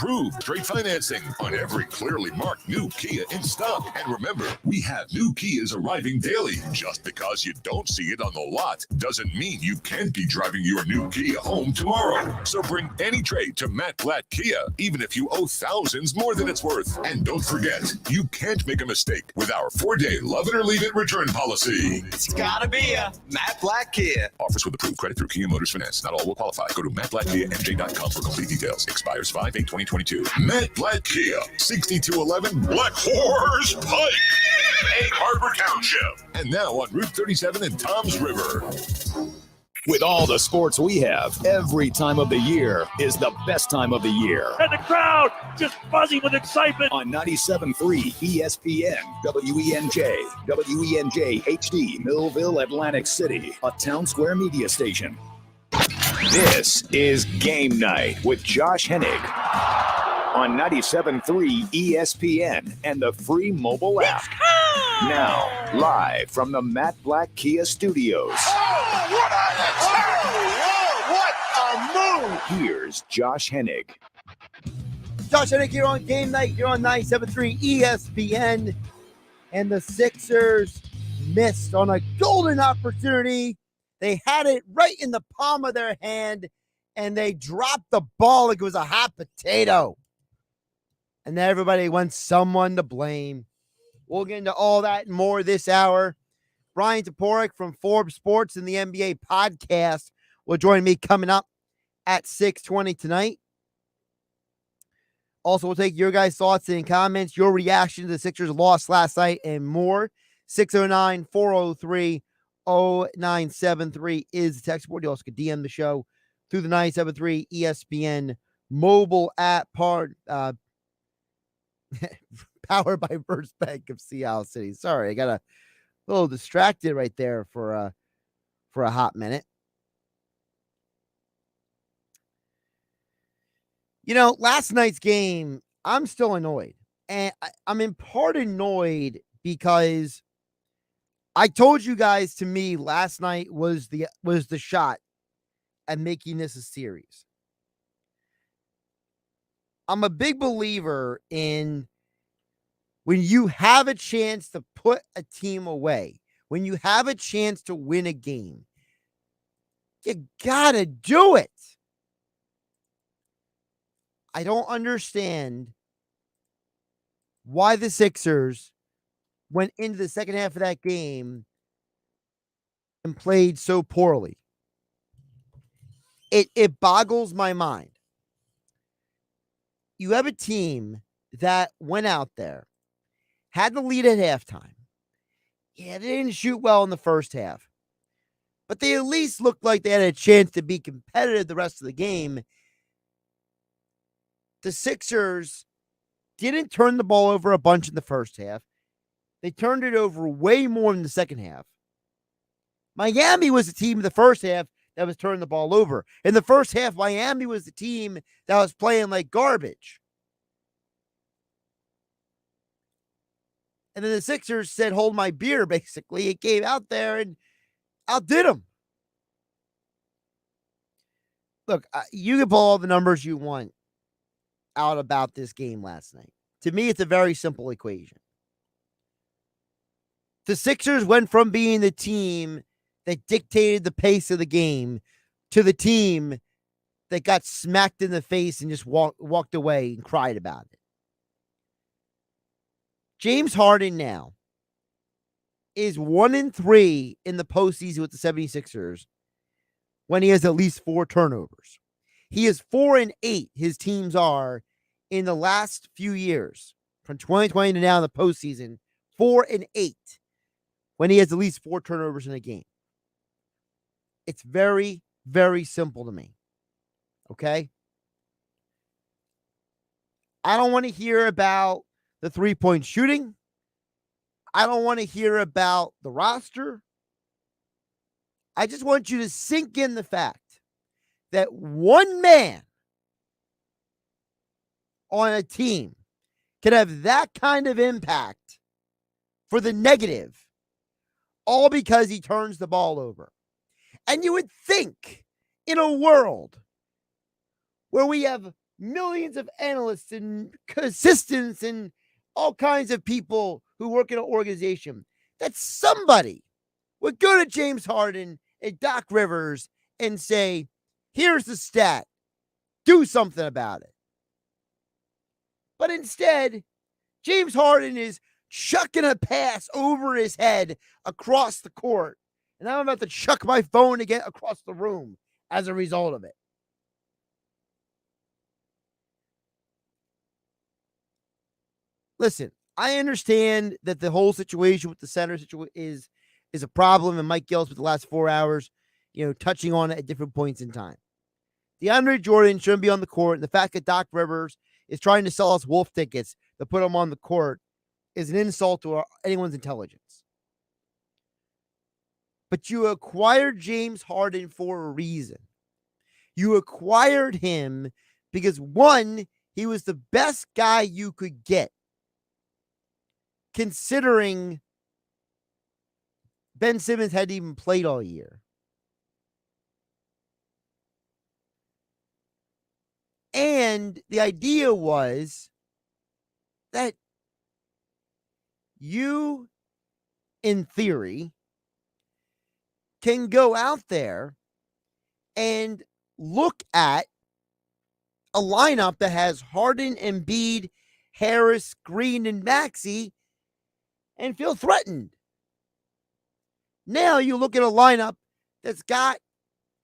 approved straight financing on every clearly marked new Kia in stock. And remember, we have new Kias arriving daily. Just because you don't see it on the lot doesn't mean you can't be driving your new Kia home tomorrow. So bring any trade to Matt Blatt Kia, even if you owe thousands more than it's worth. And don't forget, you can't make a mistake with our 4-day love it or leave it return policy. It's gotta be a Matt Blatt Kia. Offers with approved credit through Kia Motors Finance. Not all will qualify. Go to mattblattkiamj.com for complete details. Expires 5/8/2022. Matt Blatt Kia, 6211 Black Horse Pike, Egg Harbor Township. And now on Route 37 in Toms River. With all the sports we have, every time of the year is the best time of the year. And the crowd just buzzing with excitement. On 97.3 ESPN, WENJ, WENJ HD, Millville, Atlantic City, a Town Square media station. This is Game Night with Josh Hennig on 97.3 ESPN and the free mobile app. Now, live from the Matt Blatt Kia Studios. What a move! Here's Josh Hennig. Josh Hennig here on Game Night. You're on 97.3 ESPN. And the Sixers missed on a golden opportunity. They had it right in the palm of their hand, and they dropped the ball like it was a hot potato. And then everybody wants someone to blame. We'll get into all that and more this hour. Bryan Toporek from Forbes Sports and the NBA podcast will join me coming up at 6:20 tonight. Also, we'll take your guys' thoughts and comments, your reaction to the Sixers' loss last night, and more. 609-403-0973 is the text board. You also can DM the show through the 97.3 ESPN mobile app, powered by First Bank of Seattle City. Sorry, I got a little distracted right there for a hot minute. You know, last night's game, I'm still annoyed. And I'm in part annoyed because I told you guys, to me, last night was the shot at making this a series. I'm a big believer in when you have a chance to put a team away, when you have a chance to win a game, you gotta do it. I don't understand why the Sixers went into the second half of that game and played so poorly. It boggles my mind. You have a team that went out there, had the lead at halftime. Yeah, they didn't shoot well in the first half, but they at least looked like they had a chance to be competitive the rest of the game. The Sixers didn't turn the ball over a bunch in the first half. They turned it over way more in the second half. Miami was the team in the first half that was turning the ball over. In the first half, Miami was the team that was playing like garbage. And then the Sixers said, hold my beer, basically. It came out there and outdid them. Look, you can pull all the numbers you want out about this game last night. To me, it's a very simple equation. The Sixers went from being the team that dictated the pace of the game to the team that got smacked in the face and just walked away and cried about it. James Harden now is 1-3 in the postseason with the 76ers when he has at least 4 turnovers. He is 4-8, his teams are, in the last few years, from 2020 to now in the postseason, 4-8, when he has at least 4 turnovers in a game. It's very, very simple to me. Okay? I don't want to hear about the 3-point shooting. I don't want to hear about the roster. I just want you to sink in the fact that one man on a team can have that kind of impact for the negative, all because he turns the ball over. And you would think in a world where we have millions of analysts and assistants and all kinds of people who work in an organization, that somebody would go to James Harden and Doc Rivers and say, here's the stat, do something about it. But instead, James Harden is chucking a pass over his head across the court. And I'm about to chuck my phone again across the room as a result of it. Listen, I understand that the whole situation with the center is a problem, and Mike Gill spent the last 4 hours, touching on it at different points in time. DeAndre Jordan shouldn't be on the court, and the fact that Doc Rivers is trying to sell us wolf tickets to put him on the court is an insult to anyone's intelligence. But you acquired James Harden for a reason. You acquired him because, one, he was the best guy you could get, considering Ben Simmons hadn't even played all year. And the idea was that you, in theory, can go out there and look at a lineup that has Harden, Embiid, Harris, Green, and Maxey and feel threatened. Now you look at a lineup that's got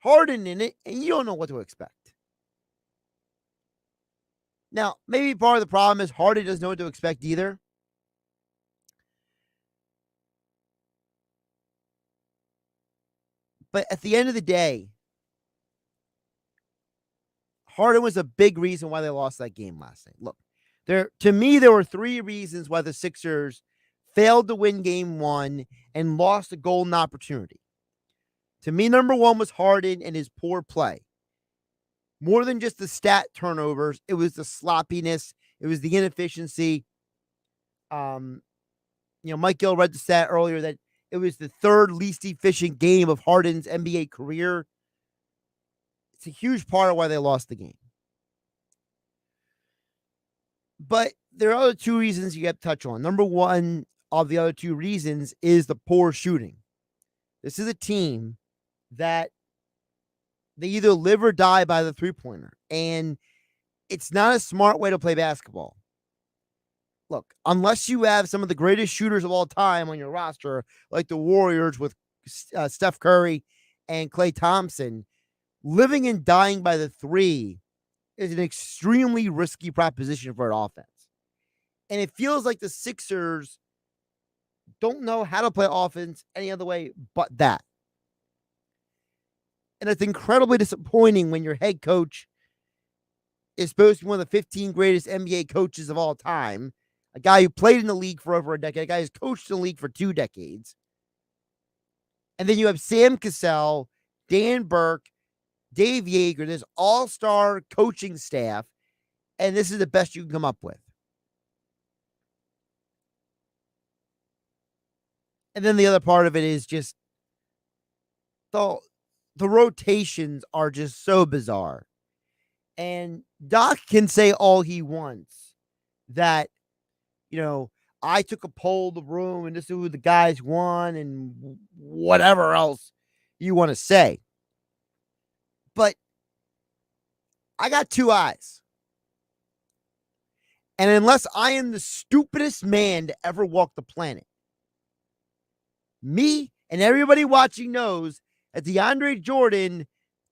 Harden in it and you don't know what to expect. Now, maybe part of the problem is Harden doesn't know what to expect either. But at the end of the day, Harden was a big reason why they lost that game last night. Look, to me, there were 3 reasons why the Sixers failed to win game 1 and lost a golden opportunity. To me, number 1 was Harden and his poor play. More than just the stat turnovers, it was the sloppiness. It was the inefficiency. Mike Gill read the stat earlier that it was the 3rd least efficient game of Harden's NBA career. It's a huge part of why they lost the game. But there are other 2 reasons you have to touch on. Number 1 of the other 2 reasons is the poor shooting. This is a team that they either live or die by the three-pointer. And it's not a smart way to play basketball. Look, unless you have some of the greatest shooters of all time on your roster, like the Warriors with Steph Curry and Klay Thompson, living and dying by the 3 is an extremely risky proposition for an offense. And it feels like the Sixers don't know how to play offense any other way but that. And it's incredibly disappointing when your head coach is supposed to be one of the 15 greatest NBA coaches of all time, a guy who played in the league for over a decade, a guy who's coached in the league for 2 decades. And then you have Sam Cassell, Dan Burke, Dave Yeager, this all-star coaching staff, and this is the best you can come up with. And then the other part of it is just the rotations are just so bizarre. And Doc can say all he wants that, I took a poll of the room and this is who the guys won and whatever else you want to say. But I got 2 eyes. And unless I am the stupidest man to ever walk the planet, me and everybody watching knows that DeAndre Jordan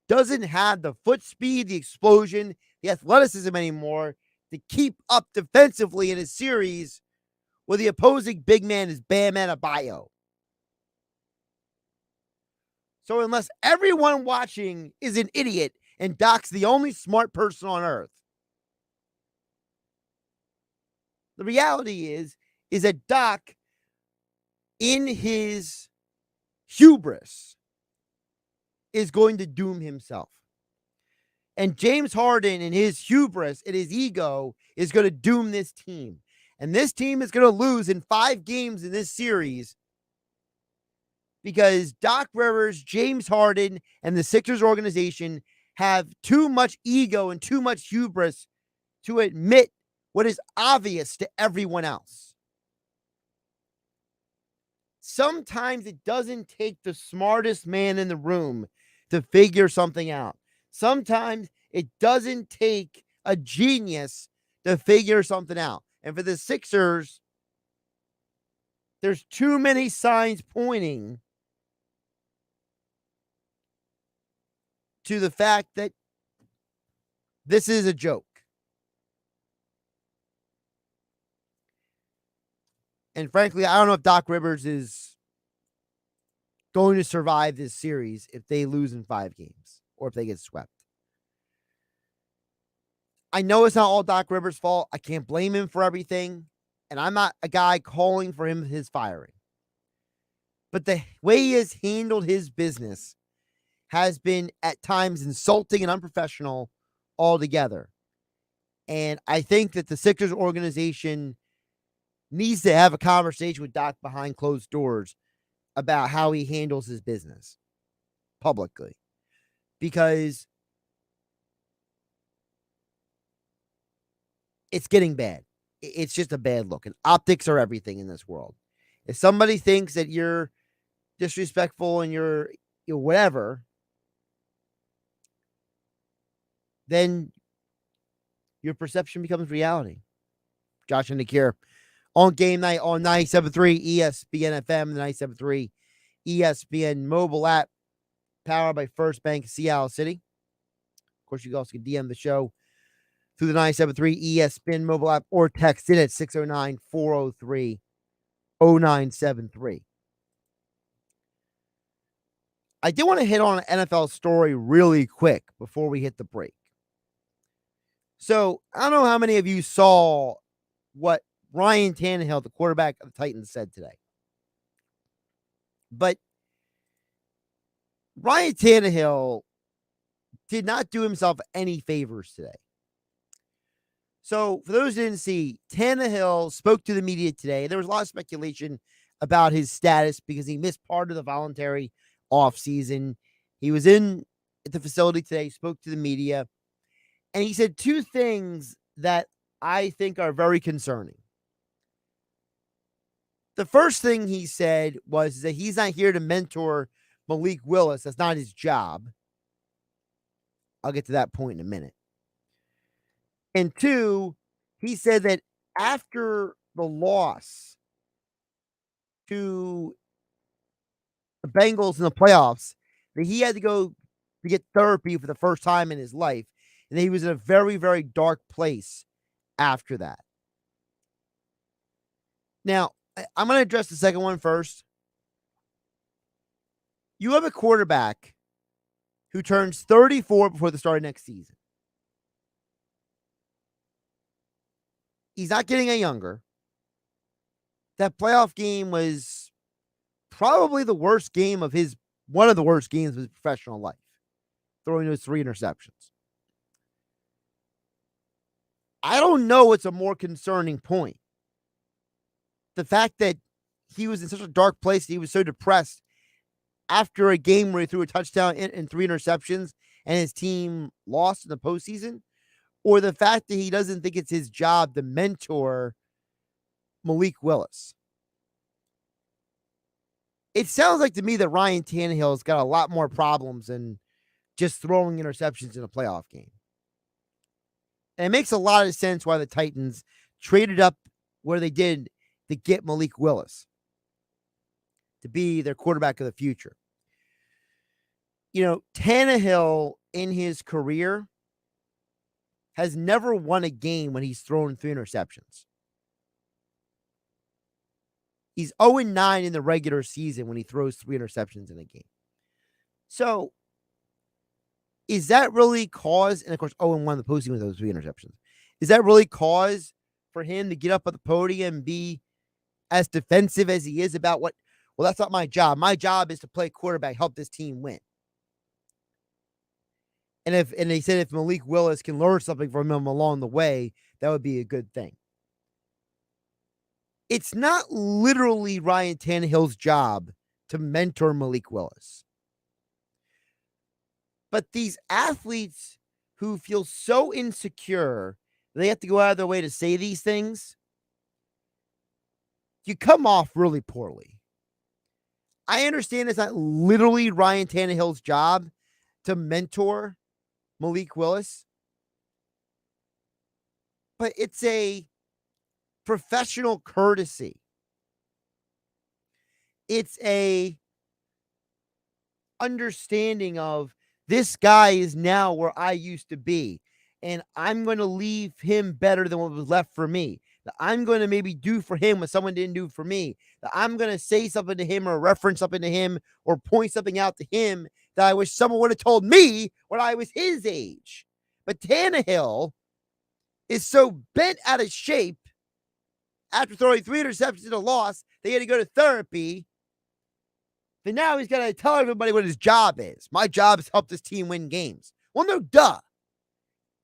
doesn't have the foot speed, the explosion, the athleticism anymore to keep up defensively in a series where the opposing big man is Bam Adebayo. So unless everyone watching is an idiot and Doc's the only smart person on earth, the reality is that Doc, in his hubris, is going to doom himself. And James Harden, in his hubris and his ego, is going to doom this team. And this team is going to lose in 5 games in this series because Doc Rivers, James Harden, and the Sixers organization have too much ego and too much hubris to admit what is obvious to everyone else. Sometimes it doesn't take the smartest man in the room to figure something out. Sometimes it doesn't take a genius to figure something out. And for the Sixers, there's too many signs pointing to the fact that this is a joke. And frankly, I don't know if Doc Rivers is going to survive this series if they lose in 5 games or if they get swept. I know it's not all Doc Rivers' fault. I can't blame him for everything. And I'm not a guy calling for his firing. But the way he has handled his business has been at times insulting and unprofessional altogether. And I think that the Sixers organization needs to have a conversation with Doc behind closed doors about how he handles his business publicly. Because it's getting bad. It's just a bad look. And optics are everything in this world. If somebody thinks that you're disrespectful and you're whatever, then your perception becomes reality. Josh and Nick here on Game Night on 97.3 ESPN FM, the 97.3 ESPN mobile app, powered by First Bank Seattle City. Of course, you also can DM the show through the 97.3 ESPN mobile app or text in at 609-403-0973. I did want to hit on an NFL story really quick before we hit the break. So, I don't know how many of you saw what Ryan Tannehill, the quarterback of the Titans, said today. But Ryan Tannehill did not do himself any favors today. So, for those who didn't see, Tannehill spoke to the media today. There was a lot of speculation about his status because he missed part of the voluntary offseason. He was at the facility today, spoke to the media, and he said 2 things that I think are very concerning. The first thing he said was that he's not here to mentor Malik Willis. That's not his job. I'll get to that point in a minute. And 2, he said that after the loss to the Bengals in the playoffs, that he had to go to get therapy for the first time in his life. And he was in a very, very dark place after that. Now, I'm going to address the second one first. You have a quarterback who turns 34 before the start of next season. He's not getting any younger. That playoff game was probably the worst game of one of the worst games of his professional life, throwing those 3 interceptions. I don't know what's a more concerning point. The fact that he was in such a dark place, he was so depressed after a game where he threw a touchdown and 3 interceptions and his team lost in the postseason, or the fact that he doesn't think it's his job to mentor Malik Willis. It sounds like to me that Ryan Tannehill's got a lot more problems than just throwing interceptions in a playoff game. And it makes a lot of sense why the Titans traded up where they did to get Malik Willis to be their quarterback of the future. Tannehill in his career has never won a game when he's thrown 3 interceptions. He's 0-9 in the regular season when he throws 3 interceptions in a game. So, is that really cause, and of course 0-1 in the postseason with those 3 interceptions, is that really cause for him to get up at the podium and be as defensive as he is about well, that's not my job. My job is to play quarterback, help this team win. And they said if Malik Willis can learn something from him along the way, that would be a good thing. It's not literally Ryan Tannehill's job to mentor Malik Willis. But these athletes who feel so insecure they have to go out of their way to say these things, you come off really poorly. I understand it's not literally Ryan Tannehill's job to mentor Malik Willis, but it's a professional courtesy. It's a understanding of this guy is now where I used to be, and I'm going to leave him better than what was left for me. That I'm going to maybe do for him what someone didn't do for me. That I'm going to say something to him or reference something to him or point something out to him that I wish someone would have told me when I was his age. But Tannehill is so bent out of shape after throwing 3 interceptions in a loss, they had to go to therapy. But now he's got to tell everybody what his job is. My job is to help this team win games. Well, no, duh.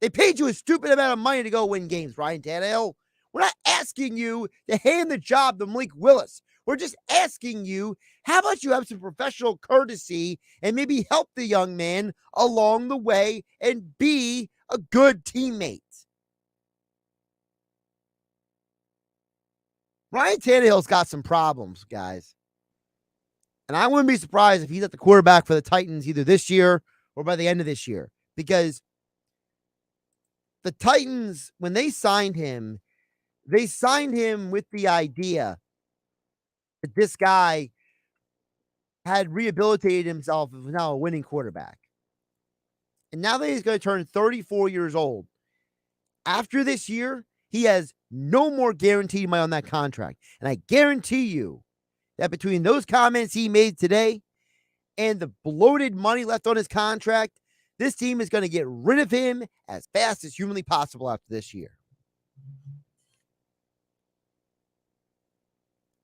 They paid you a stupid amount of money to go win games, Ryan Tannehill. We're not asking you to hand the job to Malik Willis. We're just asking you, how about you have some professional courtesy and maybe help the young man along the way and be a good teammate? Ryan Tannehill's got some problems, guys. And I wouldn't be surprised if he's at the quarterback for the Titans either this year or by the end of this year. Because the Titans, when they signed him with the idea that this guy had rehabilitated himself and was now a winning quarterback. And now that he's going to turn 34 years old, after this year, he has no more guaranteed money on that contract. And I guarantee you that between those comments he made today and the bloated money left on his contract, this team is going to get rid of him as fast as humanly possible after this year.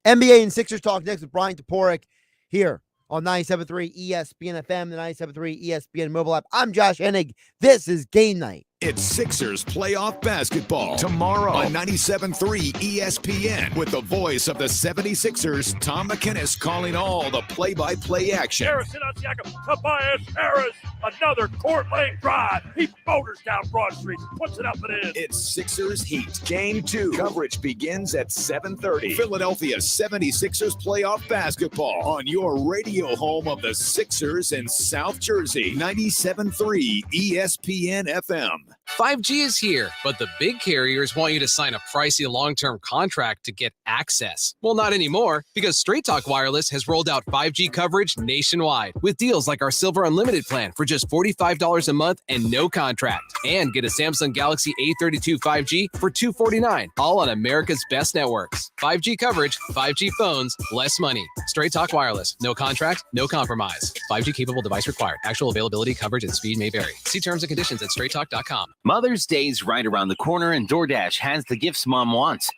NBA and Sixers talk next with Bryan Toporek here on 97.3 ESPN FM, the 97.3 ESPN mobile app. I'm Josh Hennig. This is Game Night. It's Sixers playoff basketball tomorrow on 97.3 ESPN with the voice of the 76ers, Tom McInnes, calling all the play-by-play action. Harrison on Siakam. Tobias Harris. Another court lane drive. He motors down Broad Street. Puts it up and in. It's Sixers Heat. Game 2. Coverage begins at 7:30. Philadelphia 76ers playoff basketball on your radio home of the Sixers in South Jersey. 97.3 ESPN FM. 5G is here, but the big carriers want you to sign a pricey long-term contract to get access. Well, not anymore, because Straight Talk Wireless has rolled out 5G coverage nationwide with deals like our Silver Unlimited plan for just $45 a month and no contract. And get a Samsung Galaxy A32 5G for $249, all on America's best networks. 5G coverage, 5G phones, less money. Straight Talk Wireless. No contract, no compromise. 5G capable device required. Actual availability, coverage, and speed may vary. See terms and conditions at straighttalk.com. Mother's Day's right around the corner, and DoorDash has the gifts mom wants.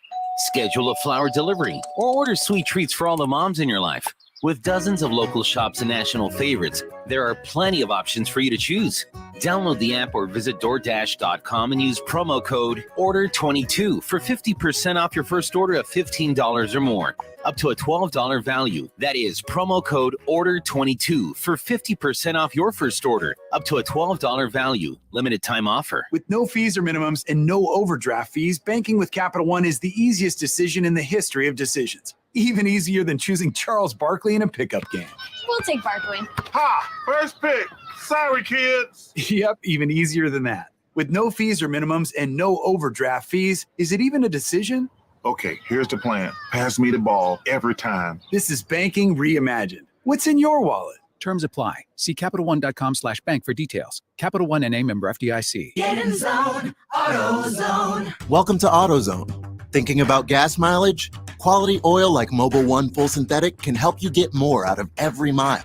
Schedule a flower delivery or order sweet treats for all the moms in your life. With dozens of local shops and national favorites, there are plenty of options for you to choose. Download the app or visit DoorDash.com and use promo code ORDER22 for 50% off your first order of $15 or more, up to a $12 value. That is promo code ORDER22 for 50% off your first order, up to a $12 value. Limited time offer. With no fees or minimums and no overdraft fees, banking with Capital One is the easiest decision in the history of decisions. Even easier than choosing Charles Barkley in a pickup game. We'll take Barkley. Ha! First pick. Sorry, kids. Yep, even easier than that. With no fees or minimums and no overdraft fees, is it even a decision? Okay, here's the plan. Pass me the ball every time. This is banking reimagined. What's in your wallet? Terms apply. See CapitalOne.com/bank for details. Capital One NA member FDIC. Get in zone, AutoZone. Welcome to AutoZone. Thinking about gas mileage? Quality oil like Mobil 1 Full Synthetic can help you get more out of every mile.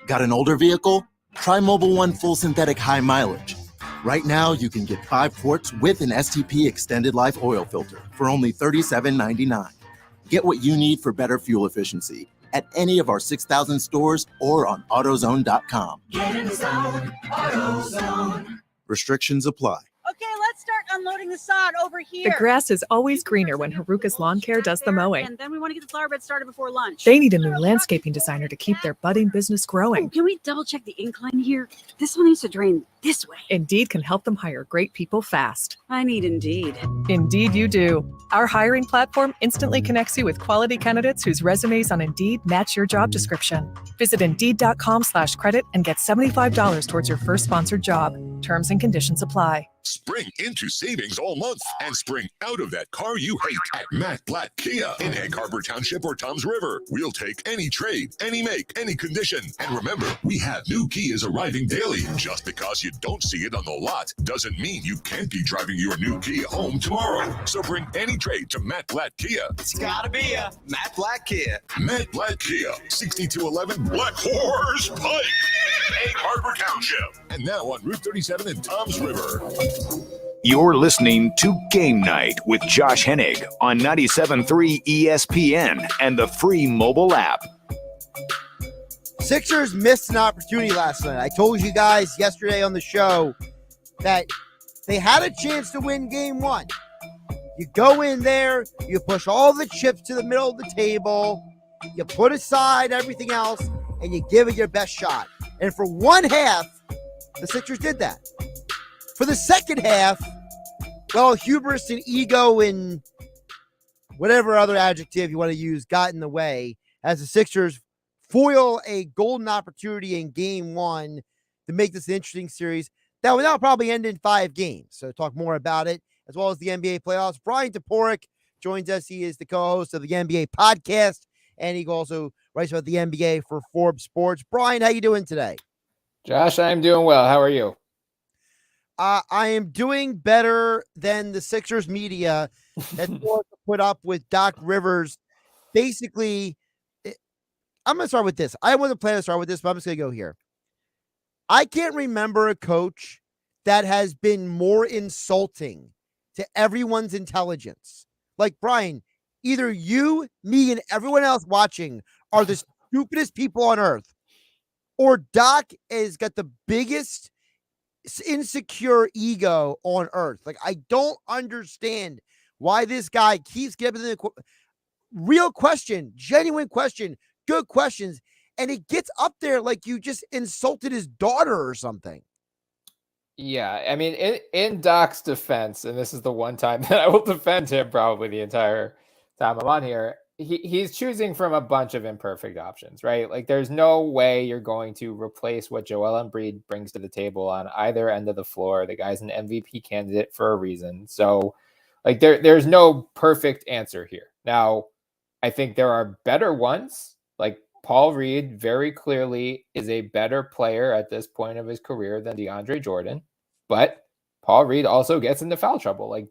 Got an older vehicle? Try Mobil 1 Full Synthetic High Mileage. Right now, you can get 5 quarts with an STP Extended Life Oil Filter for only $37.99. Get what you need for better fuel efficiency at any of our 6,000 stores or on AutoZone.com. Get in the zone, AutoZone. Restrictions apply. Okay, let's start unloading the sod over here. The grass is always greener when Haruka's Lawn Care does the mowing. And then we want to get the flower bed started before lunch. They need a new landscaping designer to keep their budding business growing. Oh, can we double check the incline here? This one needs to drain this way. Indeed can help them hire great people fast. I need Indeed. Indeed you do. Our hiring platform instantly connects you with quality candidates whose resumes on Indeed match your job description. Visit Indeed.com/credit and get $75 towards your first sponsored job. Terms and conditions apply. Spring into savings all month and spring out of that car you hate at Matt Blatt Kia in Egg Harbor Township or Toms River. We'll take any trade, any make, any condition. And remember, we have new Kias arriving daily. Just because you don't see it on the lot doesn't mean you can't be driving your new Kia home tomorrow. So bring any trade to Matt Blatt Kia. It's gotta be a Matt Blatt Kia. Matt Blatt Kia, 6211 Black Horse Pike, Egg Harbor Township. And now on Route 37 in Toms River. You're listening to Game Night with Josh Hennig on 97.3 ESPN and the free mobile app. Sixers missed an opportunity last night. I told you guys yesterday on the show that they had a chance to win game one. You go in there, you push all the chips to the middle of the table, you put aside everything else, and you give it your best shot. And for one half, the Sixers did that. For the second half, well, hubris and ego and whatever other adjective you want to use got in the way as the Sixers foil a golden opportunity in game one to make this an interesting series that will now probably end in 5 games. So talk more about it, as well as the NBA playoffs. Bryan Toporek joins us. He is the co-host of the NBA podcast, and he also writes about the NBA for Forbes Sports. Bryan, how you doing today? Josh, I'm doing well. How are you? I am doing better than the Sixers media that put up with Doc Rivers. Basically, I'm going to start with this. I wasn't planning to start with this, but I'm just going to go here. I can't remember a coach that has been more insulting to everyone's intelligence. Like, Bryan, either you, me, and everyone else watching are the stupidest people on earth, or Doc has got the biggest insecure ego on earth. Like, I don't understand why this guy keeps getting the real question, genuine question, good questions, and it gets up there like you just insulted his daughter or something. Yeah, I mean, in Doc's defense, and this is the one time that I will defend him probably the entire time I'm on here, he's choosing from a bunch of imperfect options, right? Like, there's no way you're going to replace what Joel Embiid brings to the table on either end of the floor. The guy's an MVP candidate for a reason. So, like, there's no perfect answer here. Now, I think there are better ones. Like, Paul Reed very clearly is a better player at this point of his career than DeAndre Jordan. But Paul Reed also gets into foul trouble. Like,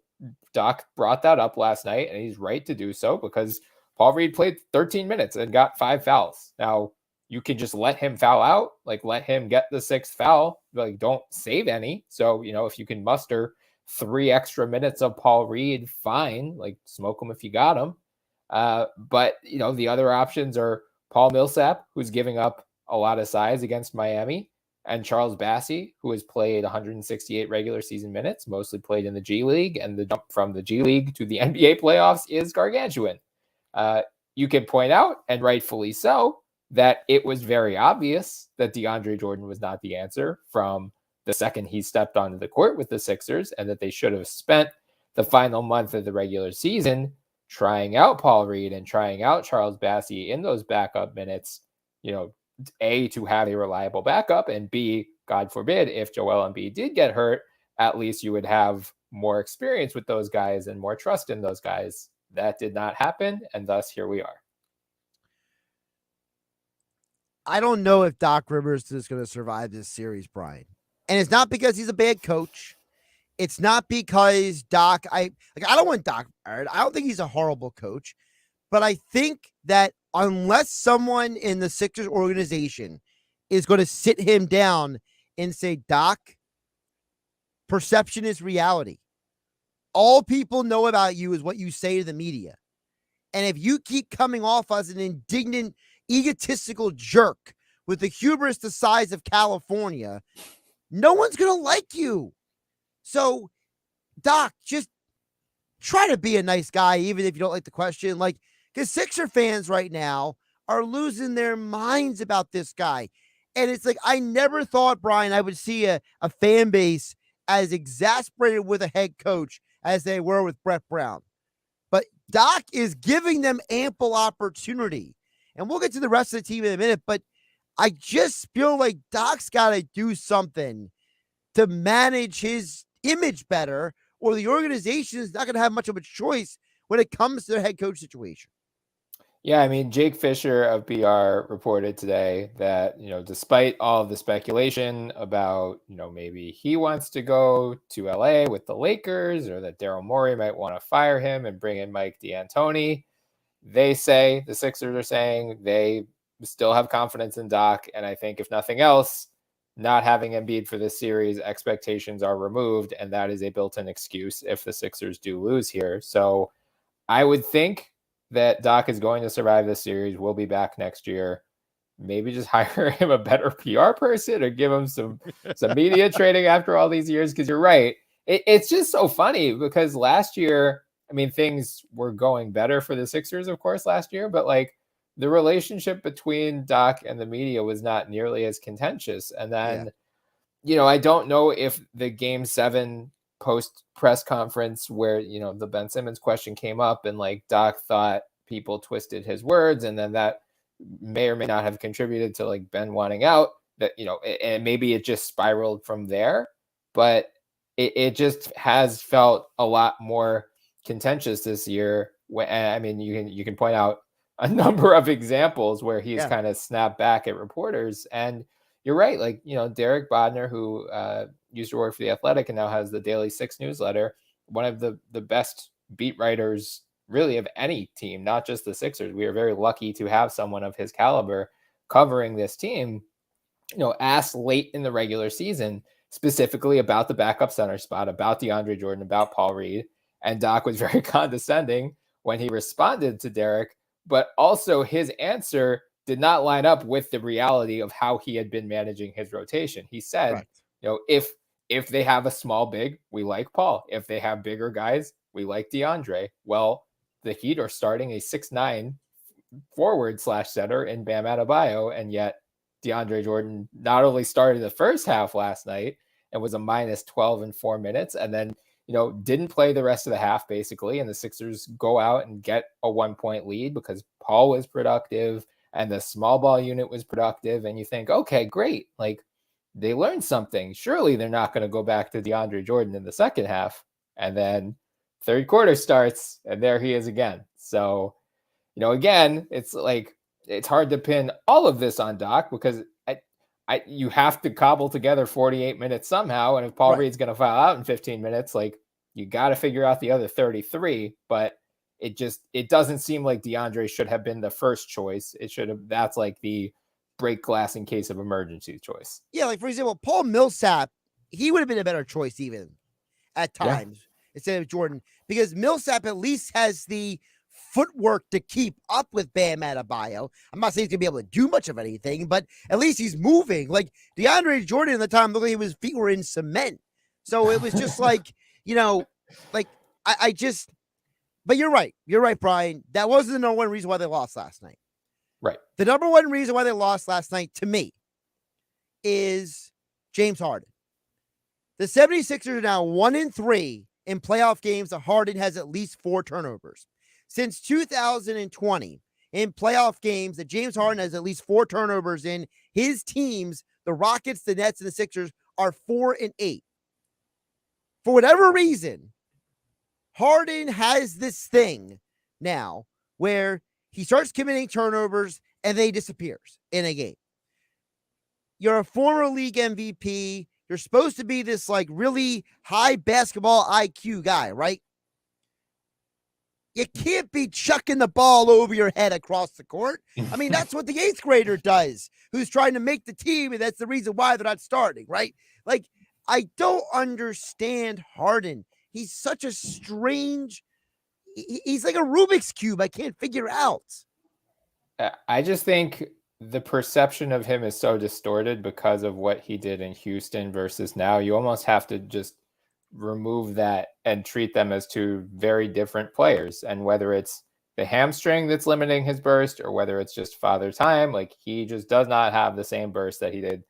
Doc brought that up last night, and he's right to do so because Paul Reed played 13 minutes and got 5 fouls. Now, you can just let him foul out, like let him get the 6th foul, like don't save any. So, you know, if you can muster 3 extra minutes of Paul Reed, fine, like smoke him if you got him. But, you know, the other options are Paul Millsap, who's giving up a lot of size against Miami, and Charles Bassey, who has played 168 regular season minutes, mostly played in the G League, and the jump from the G League to the NBA playoffs is gargantuan. You can point out, and rightfully so, that it was very obvious that DeAndre Jordan was not the answer from the second he stepped onto the court with the Sixers, and that they should have spent the final month of the regular season trying out Paul Reed and trying out Charles Bassey in those backup minutes, you know, A, to have a reliable backup, and B, God forbid, if Joel Embiid did get hurt, at least you would have more experience with those guys and more trust in those guys. That did not happen, and thus here we are. I don't know if Doc Rivers is going to survive this series, Bryan. And it's not because he's a bad coach. It's not because Doc, I don't want Doc fired. I don't think he's a horrible coach. But I think that unless someone in the Sixers organization is going to sit him down and say, Doc, perception is reality. All people know about you is what you say to the media. And if you keep coming off as an indignant, egotistical jerk with the hubris the size of California, no one's going to like you. So Doc, just try to be a nice guy, even if you don't like the question. Like, because Sixer fans right now are losing their minds about this guy. And it's like, I never thought, Bryan, I would see a fan base as exasperated with a head coach as they were with Brett Brown. But Doc is giving them ample opportunity. And we'll get to the rest of the team in a minute, but I just feel like Doc's got to do something to manage his image better, or the organization is not going to have much of a choice when it comes to their head coach situation. Yeah, I mean, Jake Fisher of BR reported today that, despite all of the speculation about, maybe he wants to go to LA with the Lakers, or that Daryl Morey might want to fire him and bring in Mike D'Antoni, the Sixers are saying they still have confidence in Doc. And I think if nothing else, not having Embiid for this series, expectations are removed. And that is a built-in excuse if the Sixers do lose here. So I would think that Doc is going to survive this series. We'll be back next year. Maybe just hire him a better PR person or give him some media training after all these years. Because you're right. It's just so funny because last year, I mean, things were going better for the Sixers, of course, last year. But like the relationship between Doc and the media was not nearly as contentious. And then, I don't know if the Game 7 post press conference where, the Ben Simmons question came up and like Doc thought people twisted his words, and then that may or may not have contributed to like Ben wanting out, that, and maybe it just spiraled from there, but it just has felt a lot more contentious this year. I mean, you can point out a number of examples where he's kind of snapped back at reporters. And you're right. Like, Derek Bodner, who used to work for The Athletic and now has the Daily Six newsletter, one of the best beat writers really of any team, not just the Sixers. We are very lucky to have someone of his caliber covering this team, asked late in the regular season specifically about the backup center spot, about DeAndre Jordan, about Paul Reed. And Doc was very condescending when he responded to Derek, but also his answer did not line up with the reality of how he had been managing his rotation. He said, if they have a small big, we like Paul. If they have bigger guys, we like DeAndre. Well, the Heat are starting a 6'9" forward/center in Bam Adebayo, and yet DeAndre Jordan not only started the first half last night and was a -12 in 4 minutes, and then didn't play the rest of the half basically, and the Sixers go out and get a 1-point lead because Paul was productive and the small ball unit was productive, and you think, okay, great, like they learned something. Surely they're not going to go back to DeAndre Jordan in the second half. And then third quarter starts and there he is again. So, again, it's like, it's hard to pin all of this on Doc because you have to cobble together 48 minutes somehow. And if Paul Reed's going to foul out in 15 minutes, like you got to figure out the other 33, but it doesn't seem like DeAndre should have been the first choice. That's like the break glass in case of emergency choice. Yeah. Like for example, Paul Millsap, he would have been a better choice even at times instead of Jordan, because Millsap at least has the footwork to keep up with Bam Adebayo. I'm not saying he's gonna be able to do much of anything, but at least he's moving. Like DeAndre Jordan at the time looked like his feet were in cement. So it was just like, like I just, but you're right. You're right, Bryan. That wasn't the number one reason why they lost last night. Right. The number one reason why they lost last night to me is James Harden. The 76ers are now 1-3 in playoff games that Harden has at least 4 turnovers. Since 2020, in playoff games that James Harden has at least 4 turnovers in, his teams, the Rockets, the Nets, and the Sixers, are 4-8. For whatever reason, Harden has this thing now where he starts committing turnovers and then he disappears in a game. You're a former league MVP. You're supposed to be this like really high basketball IQ guy, right? You can't be chucking the ball over your head across the court. I mean, that's what the 8th grader does, who's trying to make the team, and that's the reason why they're not starting, right? Like, I don't understand Harden. He's such a strange, he's like a Rubik's Cube I can't figure out. I just think the perception of him is so distorted because of what he did in Houston versus now. You almost have to just remove that and treat them as two very different players. And whether it's the hamstring that's limiting his burst or whether it's just father time, like he just does not have the same burst that he did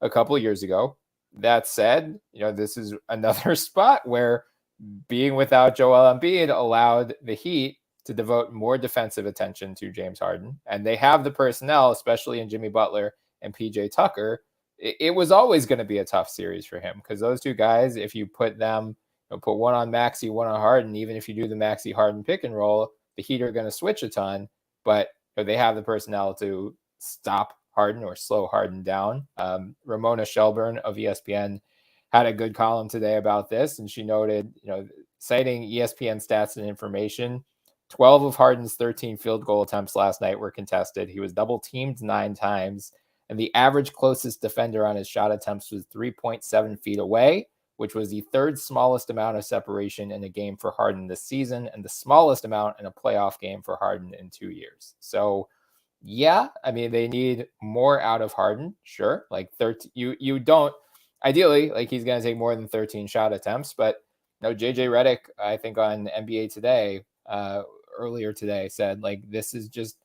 a couple of years ago. That said, this is another spot where being without Joel Embiid allowed the Heat to devote more defensive attention to James Harden. And they have the personnel, especially in Jimmy Butler and PJ Tucker. It was always going to be a tough series for him because those two guys, if you put them, put one on Maxey, one on Harden, even if you do the Maxey Harden pick and roll, the Heat are going to switch a ton, but they have the personnel to stop Harden or slow Harden down. Ramona Shelburne of ESPN had a good column today about this, and she noted, citing ESPN stats and information, 12 of Harden's 13 field goal attempts last night were contested. He was double teamed 9 times, and the average closest defender on his shot attempts was 3.7 feet away, which was the third smallest amount of separation in a game for Harden this season and the smallest amount in a playoff game for Harden in 2 years. So, yeah, I mean, they need more out of Harden, sure. Like 13, you don't ideally, like he's going to take more than 13 shot attempts, but JJ Redick, I think on NBA Today earlier today said like this is just,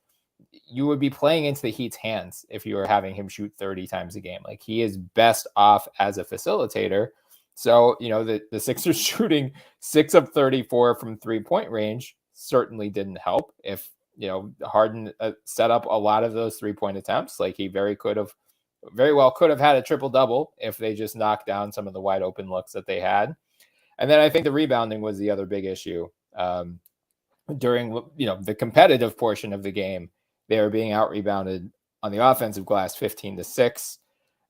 you would be playing into the Heat's hands if you were having him shoot 30 times a game. Like he is best off as a facilitator. So, the Sixers shooting 6 of 34 from 3-point range certainly didn't help. If, Harden set up a lot of those 3-point attempts, like he very well could have had a triple double if they just knocked down some of the wide open looks that they had. And then I think the rebounding was the other big issue. During, the competitive portion of the game, they were being out rebounded on the offensive glass 15-6.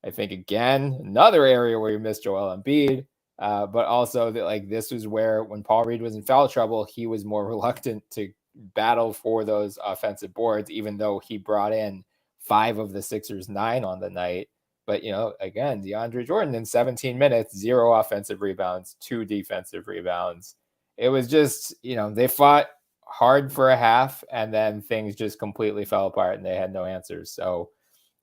I think, again, another area where you missed Joel Embiid, but also that like this was where when Paul Reed was in foul trouble, he was more reluctant to battle for those offensive boards, even though he brought in 5 of the Sixers' 9 on the night. But, again, DeAndre Jordan in 17 minutes, 0 offensive rebounds, 2 defensive rebounds. It was just, they fought hard for a half and then things just completely fell apart and they had no answers. So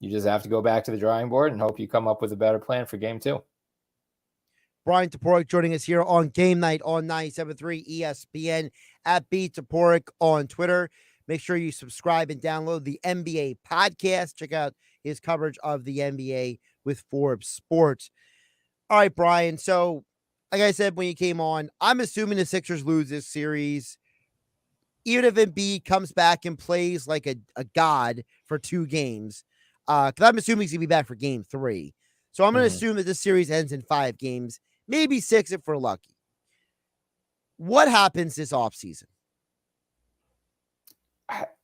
you just have to go back to the drawing board and hope you come up with a better plan for game 2. Bryan Toporek joining us here on Game Night on 97.3 ESPN at Toporek on Twitter. Make sure you subscribe and download the NBA podcast. Check out his coverage of the NBA with Forbes Sports. All right, Bryan. So, like I said when you came on, I'm assuming the Sixers lose this series. Even if Embiid comes back and plays like a god for 2 games, because I'm assuming he's going to be back for game 3. So I'm going to assume that this series ends in 5 games, maybe 6 if we're lucky. What happens this offseason?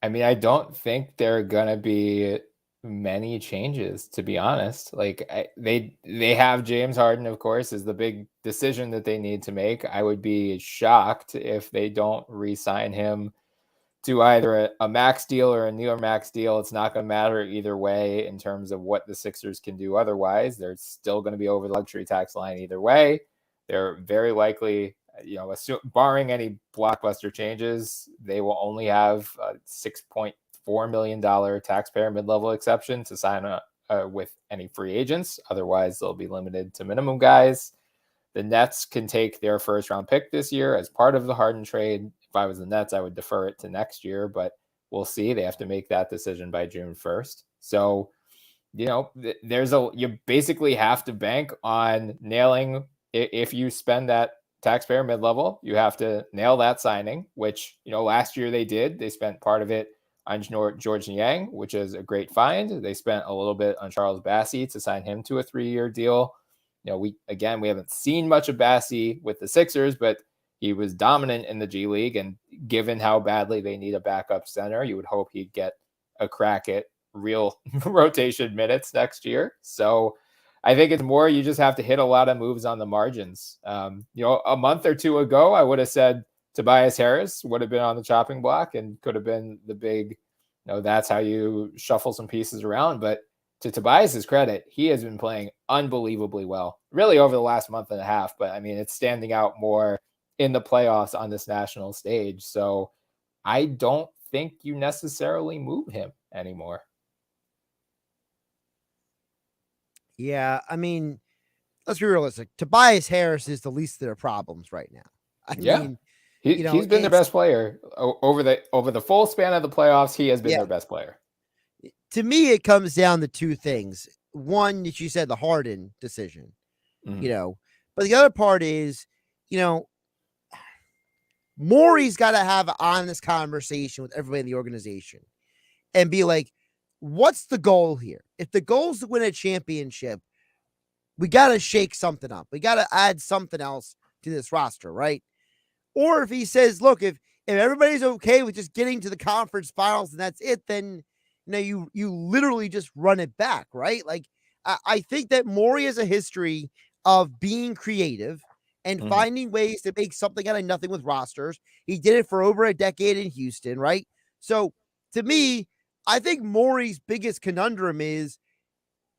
I mean, I don't think there are going to be many changes, to be honest. Like they have James Harden, of course, is the big decision that they need to make. I would be shocked if they don't re-sign him to either a max deal or a near max deal. It's not going to matter either way in terms of what the Sixers can do otherwise. They're still going to be over the luxury tax line either way. They're very likely, barring any blockbuster changes, they will only have a $6.4 million taxpayer mid-level exception to sign with any free agents. Otherwise, they'll be limited to minimum guys. The Nets can take their first-round pick this year as part of the Harden trade. If I was the Nets, I would defer it to next year, but we'll see. They have to make that decision by June 1st. So, you basically have to bank on nailing. If you spend that taxpayer mid-level, you have to nail that signing, which, last year they did. They spent part of it on George Niang, which is a great find. They spent a little bit on Charles Bassey to sign him to a 3-year deal. We haven't seen much of Bassey with the Sixers, but he was dominant in the G League, and given how badly they need a backup center, you would hope he'd get a crack at real rotation minutes next year. So I think it's more you just have to hit a lot of moves on the margins. A month or 2 ago, I would have said Tobias Harris would have been on the chopping block and could have been the big, that's how you shuffle some pieces around. But to Tobias's credit, he has been playing unbelievably well, really over the last month and a half. But I mean, it's standing out more in the playoffs on this national stage. So I don't think you necessarily move him anymore. Yeah, I mean, let's be realistic. Tobias Harris is the least of their problems right now. I mean, he's been their best player over the full span of the playoffs. He has been their best player. To me, it comes down to two things. One, that you said, the Harden decision, but the other part is, Morey's got to have an honest conversation with everybody in the organization and be like, what's the goal here? If the goal is to win a championship, we got to shake something up. We got to add something else to this roster, right? Or if he says, look, if everybody's okay with just getting to the conference finals and that's it, then you literally just run it back, right? Like, I think that Morey has a history of being creative and finding ways to make something out of nothing with rosters. He did it for over a decade in Houston, right? So to me, I think Morey's biggest conundrum is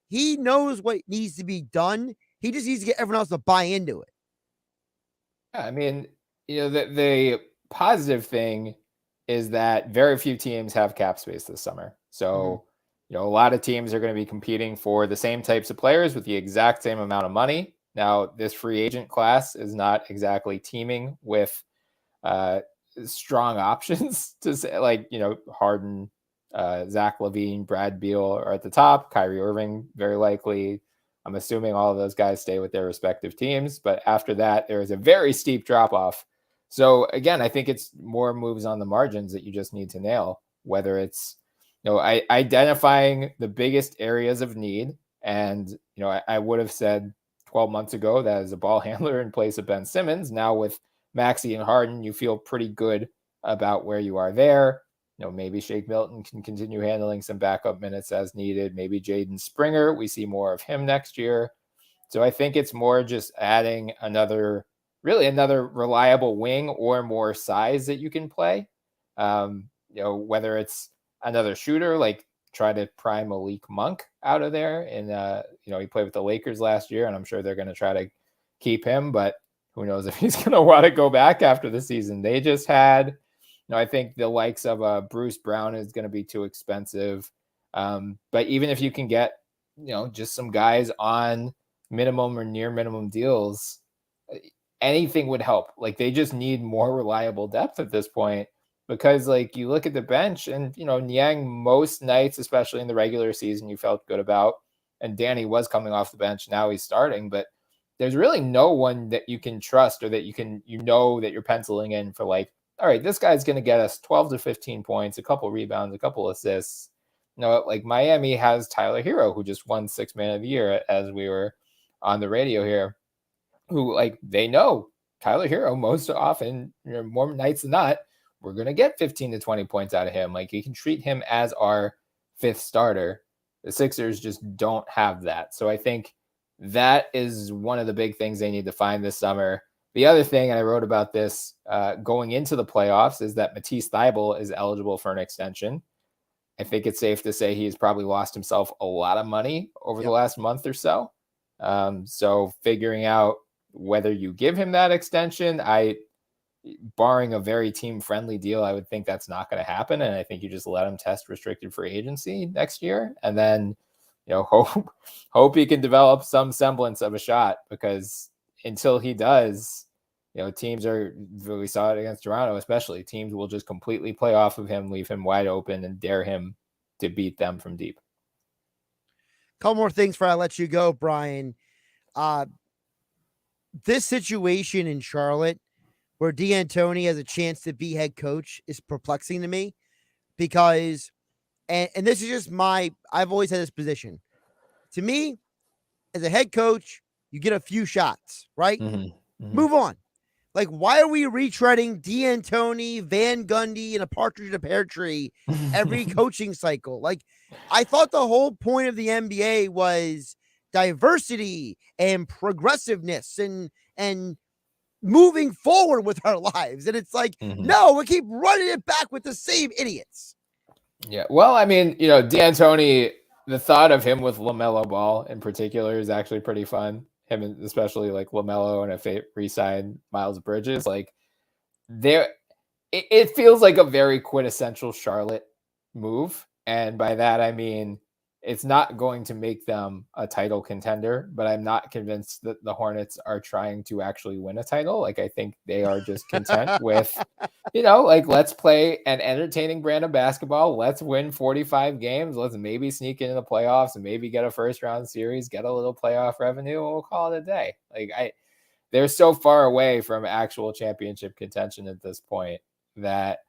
he knows what needs to be done. He just needs to get everyone else to buy into it. Yeah, I mean, the positive thing is that very few teams have cap space this summer. So, a lot of teams are going to be competing for the same types of players with the exact same amount of money. Now, this free agent class is not exactly teeming with strong options to say, like, Harden, Zach LaVine, Brad Beal are at the top. Kyrie Irving, very likely. I'm assuming all of those guys stay with their respective teams. But after that, there is a very steep drop off. So again, I think it's more moves on the margins that you just need to nail, whether it's, identifying the biggest areas of need. And, I would have said 12 months ago that as a ball handler in place of Ben Simmons. Now with Maxey and Harden, you feel pretty good about where you are there. Maybe Shake Milton can continue handling some backup minutes as needed. Maybe Jaden Springer, we see more of him next year. So I think it's more just adding another reliable wing or more size that you can play. Whether it's another shooter, like try to pry Malik Monk out of there. And, he played with the Lakers last year, and I'm sure they're going to try to keep him, but who knows if he's going to want to go back after the season they just had. I think the likes of Bruce Brown is going to be too expensive. But even if you can get, just some guys on minimum or near minimum deals, anything would help. Like, they just need more reliable depth at this point, because like you look at the bench and, Niang most nights, especially in the regular season, you felt good about, and Danny was coming off the bench. Now he's starting, but there's really no one that you can trust or that you can, that you're penciling in for like, all right, this guy's going to get us 12 to 15 points, a couple rebounds, a couple assists. Like Miami has Tyler Hero, who just won 6th Man of the Year, as we were on the radio here, who, like, they know Tyler Hero most often, more nights than not, we're going to get 15 to 20 points out of him. Like, you can treat him as our 5th starter. The Sixers just don't have that. So I think that is one of the big things they need to find this summer. The other thing, and I wrote about this going into the playoffs, is that Matisse Thybulle is eligible for an extension. I think it's safe to say he's probably lost himself a lot of money over the last month or so. So figuring out whether you give him that extension, barring a very team-friendly deal, I would think that's not going to happen. And I think you just let him test restricted free agency next year. And then, hope he can develop some semblance of a shot, because until he does, teams we saw it against Toronto, especially, teams will just completely play off of him, leave him wide open, and dare him to beat them from deep. Couple more things before I let you go, Brian. This situation in Charlotte where D'Antoni has a chance to be head coach is perplexing to me, because, and this is just I've always had this position. To me, as a head coach, you get a few shots, right? Move on. Like, why are we retreading D'Antoni, Van Gundy, and a partridge in a pear tree every coaching cycle? Like, I thought the whole point of the NBA was diversity and progressiveness and moving forward with our lives. And it's like, no, we keep running it back with the same idiots. Yeah. Well, I mean, D'Antoni, the thought of him with LaMelo Ball in particular is actually pretty fun. Him, especially like LaMelo, and if they re-sign Miles Bridges, like it feels like a very quintessential Charlotte move. And by that, I mean, it's not going to make them a title contender, but I'm not convinced that the Hornets are trying to actually win a title. Like, I think they are just content with, like, let's play an entertaining brand of basketball. Let's win 45 games. Let's maybe sneak into the playoffs and maybe get a first round series, get a little playoff revenue, and we'll call it a day. Like, they're so far away from actual championship contention at this point that,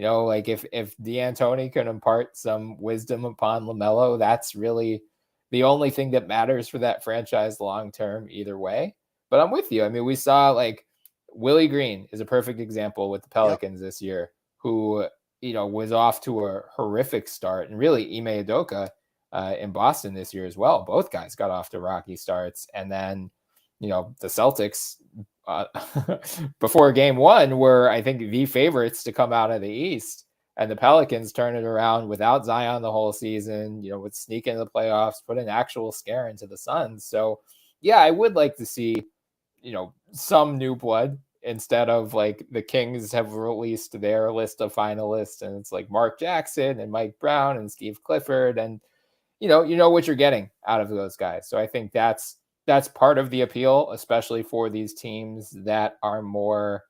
like if D'Antoni can impart some wisdom upon LaMelo, that's really the only thing that matters for that franchise long term either way. But I'm with you. I mean, we saw like Willie Green is a perfect example with the Pelicans this year, who, was off to a horrific start, and really Ime Udoka in Boston this year as well. Both guys got off to rocky starts, and then the Celtics before game one were, I think, the favorites to come out of the East, and the Pelicans turn it around without Zion the whole season, would sneak into the playoffs, put an actual scare into the Suns. So yeah, I would like to see, some new blood instead of like the Kings have released their list of finalists and it's like Mark Jackson and Mike Brown and Steve Clifford, and you know what you're getting out of those guys. So I think that's part of the appeal, especially for these teams that are more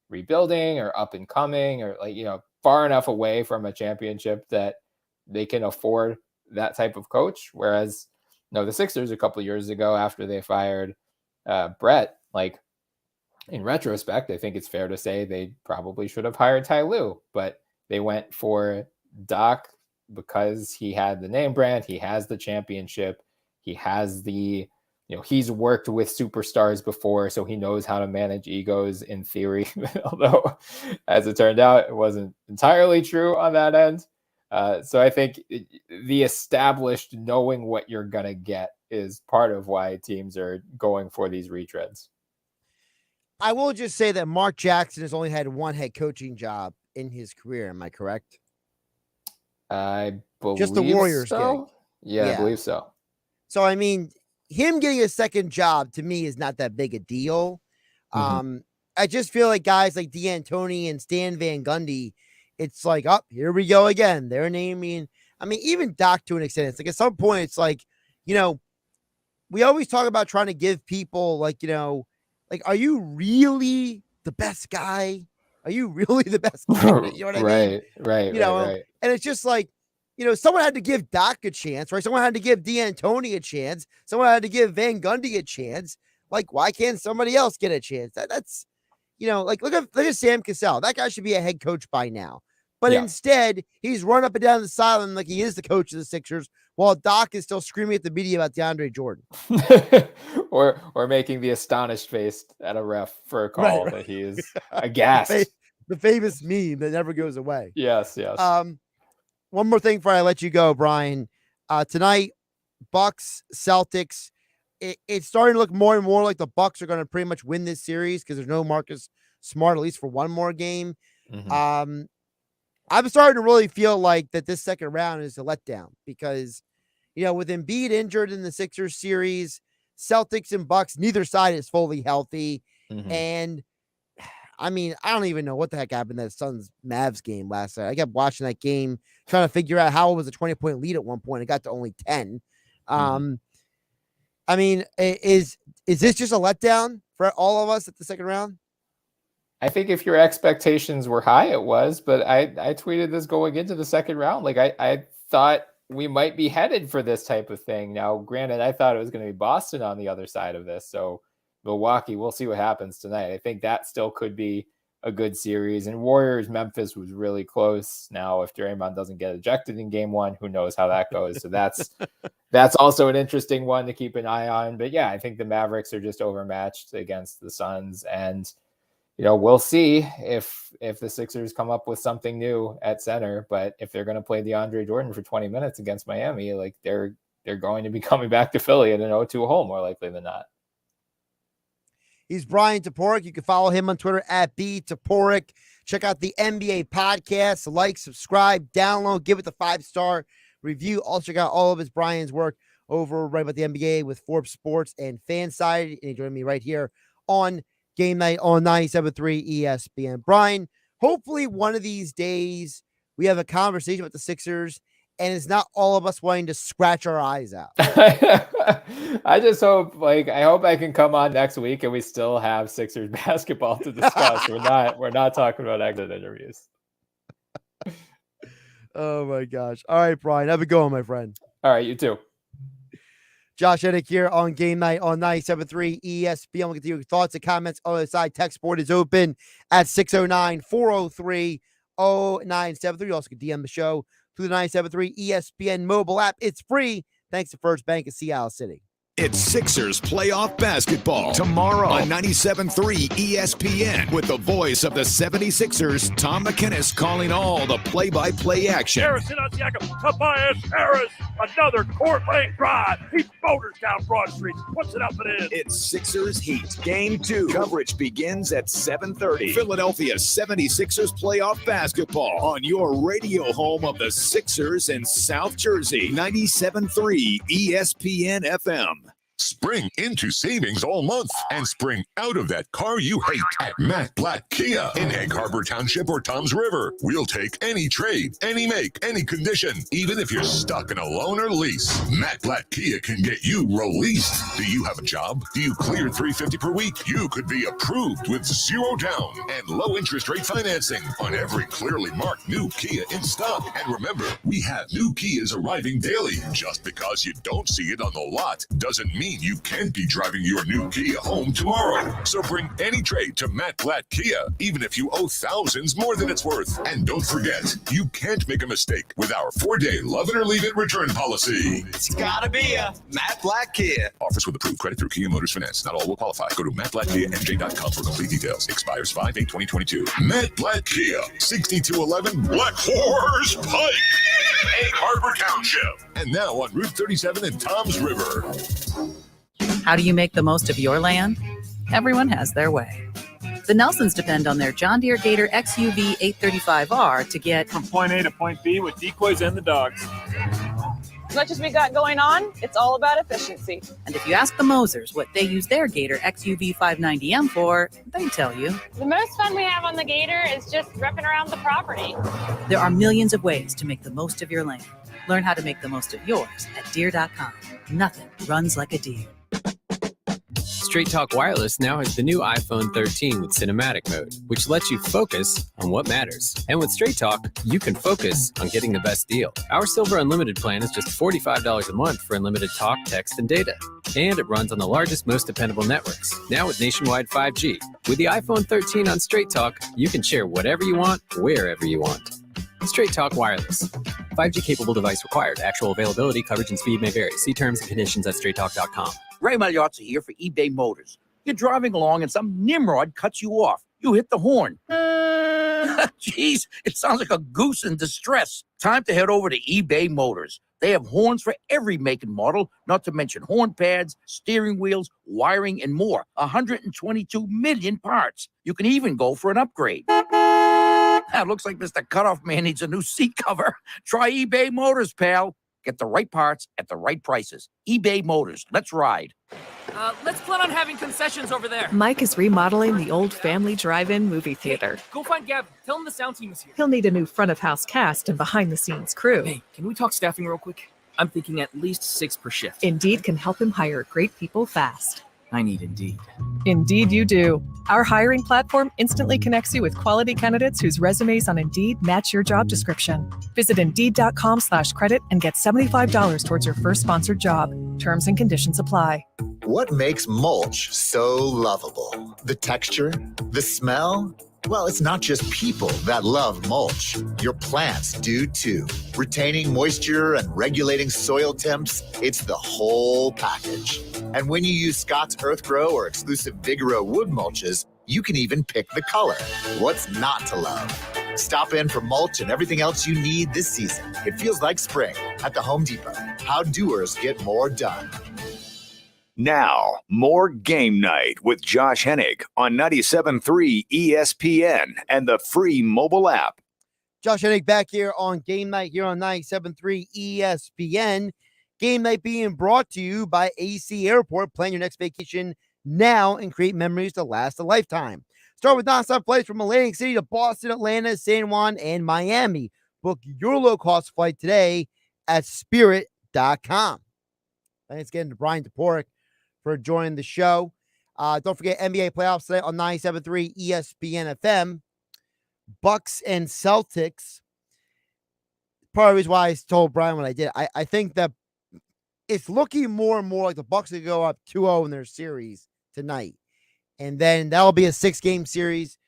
rebuilding or up and coming, or like, far enough away from a championship that they can afford that type of coach. Whereas, the Sixers a couple of years ago, after they fired Brett, like in retrospect, I think it's fair to say they probably should have hired Ty Lue, but they went for Doc because he had the name brand, he has the championship, he has the, he's worked with superstars before, so he knows how to manage egos in theory, although as it turned out, it wasn't entirely true on that end. So I think the established knowing what you're going to get is part of why teams are going for these retreads. I will just say that Mark Jackson has only had one head coaching job in his career. Am I correct? I believe just the Warriors so. gig. Yeah, I believe so. So, I mean, him getting a second job to me is not that big a deal. I just feel like guys like D'Antoni and Stan Van Gundy, it's like, oh, here we go again. They're naming, I mean, even Doc to an extent. It's like at some point, it's like, we always talk about trying to give people like, like, are you really the best guy? Are you really the best guy? You know what I mean? Right. And it's just like, someone had to give Doc a chance, right? Someone had to give D'Antoni a chance. Someone had to give Van Gundy a chance. Like, why can't somebody else get a chance? That's, like, look at Sam Cassell. That guy should be a head coach by now. But instead, he's run up and down the sideline like he is the coach of the Sixers, while Doc is still screaming at the media about DeAndre Jordan. or making the astonished face at a ref for a call that he is aghast. The famous meme that never goes away. Yes. One more thing before I let you go, Brian. Tonight, Bucks, Celtics. It's starting to look more and more like the Bucks are going to pretty much win this series because there's no Marcus Smart, at least for one more game. I'm starting to really feel like that this second round is a letdown because, with Embiid injured in the Sixers series, Celtics and Bucks, neither side is fully healthy. And I mean, I don't even know what the heck happened in that Suns Mavs game last night. I kept watching that game, trying to figure out how it was a 20-point lead at one point. It got to only 10. I mean, is this just a letdown for all of us at the second round? I think if your expectations were high, it was, but I tweeted this going into the second round. Like I thought we might be headed for this type of thing. Now, granted, I thought it was going to be Boston on the other side of this. So Milwaukee, we'll see what happens tonight. I think that still could be a good series. And Warriors Memphis was really close. Now, if Draymond doesn't get ejected in game one, who knows how that goes. So that's also an interesting one to keep an eye on. But yeah, I think the Mavericks are just overmatched against the Suns. And we'll see if the Sixers come up with something new at center. But if they're going to play DeAndre Jordan for 20 minutes against Miami, like they're going to be coming back to Philly in an 0-2 hole more likely than not. He's Bryan Toporek. You can follow him on Twitter at @BToporek. Check out the NBA podcast. Like, subscribe, download, give it the 5-star review. Also check out all of Brian's work over right about the NBA with Forbes Sports and Fanside. And he joined me right here on Game Night on 97.3 ESPN. Brian, hopefully one of these days we have a conversation with the Sixers and it's not all of us wanting to scratch our eyes out. I just hope, I hope I can come on next week and we still have Sixers basketball to discuss. We're not talking about exit interviews. Oh my gosh. All right, Bryan, have a go on, my friend. All right, you too. Josh Hennig here on Game Night on 97.3 ESPN. We'll get to your thoughts and comments on the side. Text board is open at 609-403-0973. You also can DM the show through the 97.3 ESPN mobile app. It's free. Thanks to First Bank of Seattle City. It's Sixers playoff basketball tomorrow on 97.3 ESPN with the voice of the 76ers, Tom McInnes, calling all the play-by-play action. Harrison on Siakam, Tobias Harris, another court lane drive. He motors down Broad Street, puts it up and in. It's Sixers Heat Game 2. Coverage begins at 7:30. Philadelphia 76ers playoff basketball on your radio home of the Sixers in South Jersey, 97.3 ESPN FM. Spring into savings all month and spring out of that car you hate at Matt Blatt Kia in Egg Harbor Township or Toms River. We'll take any trade, any make, any condition, even if you're stuck in a loan or lease. Matt Blatt Kia can get you released. Do you have a job? Do you clear $350 per week? You could be approved with 0 down and low interest rate financing on every clearly marked new Kia in stock. And remember, we have new Kias arriving daily. Just because you don't see it on the lot doesn't mean you can't be driving your new Kia home tomorrow. So bring any trade to Matt Blatt Kia, even if you owe thousands more than it's worth. And don't forget, you can't make a mistake with our 4-day love it or leave it return policy. It's gotta be a Matt Blatt Kia. Offers with approved credit through Kia Motors Finance. Not all will qualify. Go to mattblattkiamj.com for complete details. Expires 5/8/2022. Matt Blatt Kia, 6211 Black Horse Pike, Egg Harbor Township. And now on Route 37 in Toms River. How do you make the most of your land? Everyone has their way. The Nelsons depend on their John Deere Gator XUV 835R to get from point A to point B with decoys and the dogs. As much as we got going on, it's all about efficiency. And if you ask the Mosers what they use their Gator XUV 590M for, they tell you. The most fun we have on the Gator is just ripping around the property. There are millions of ways to make the most of your land. Learn how to make the most of yours at Deere.com. Nothing runs like a Deere. Straight Talk Wireless now has the new iPhone 13 with cinematic mode, which lets you focus on what matters. And with Straight Talk, you can focus on getting the best deal. Our Silver Unlimited plan is just $45 a month for unlimited talk, text, and data. And it runs on the largest, most dependable networks, now with nationwide 5G. With the iPhone 13 on Straight Talk, you can share whatever you want, wherever you want. Straight Talk Wireless. 5G capable device required. Actual availability, coverage, and speed may vary. See terms and conditions at straighttalk.com. Ray Magliozzi here for eBay Motors. You're driving along and some nimrod cuts you off. You hit the horn. Jeez, it sounds like a goose in distress. Time to head over to eBay Motors. They have horns for every make and model, not to mention horn pads, steering wheels, wiring, and more. 122 million parts. You can even go for an upgrade. It looks like Mr. Cutoff Man needs a new seat cover. Try eBay Motors, pal. Get the right parts at the right prices. eBay Motors. Let's ride. Let's plan on having concessions over there. Mike is remodeling the old family drive-in movie theater. Go find Gavin. Tell him the sound team is here. He'll need a new front-of-house cast and behind-the-scenes crew. Hey, can we talk staffing real quick? I'm thinking at least 6 per shift. Indeed can help him hire great people fast. I need Indeed. Indeed you do. Our hiring platform instantly connects you with quality candidates whose resumes on Indeed match your job description. Visit Indeed.com/credit and get $75 towards your first sponsored job. Terms and conditions apply. What makes mulch so lovable? The texture? The smell? Well, it's not just people that love mulch. Your plants do too. Retaining moisture and regulating soil temps, it's the whole package. And when you use Scott's Earthgrow or exclusive Vigoro wood mulches, you can even pick the color. What's not to love? Stop in for mulch and everything else you need this season. It feels like spring at the Home Depot. How doers get more done. Now, more Game Night with Josh Hennig on 97.3 ESPN and the free mobile app. Josh Hennig back here on Game Night here on 97.3 ESPN. Game Night being brought to you by AC Airport. Plan your next vacation now and create memories to last a lifetime. Start with nonstop flights from Atlantic City to Boston, Atlanta, San Juan, and Miami. Book your low-cost flight today at spirit.com. Thanks again to Bryan Toporek for joining the show. Don't forget NBA playoffs today on 97.3 ESPN FM. Bucks and Celtics. Part of the reason why I told Bryan what I did, I think that it's looking more and more like the Bucks will go up 2-0 in their series tonight. And then that'll be a 6-game series.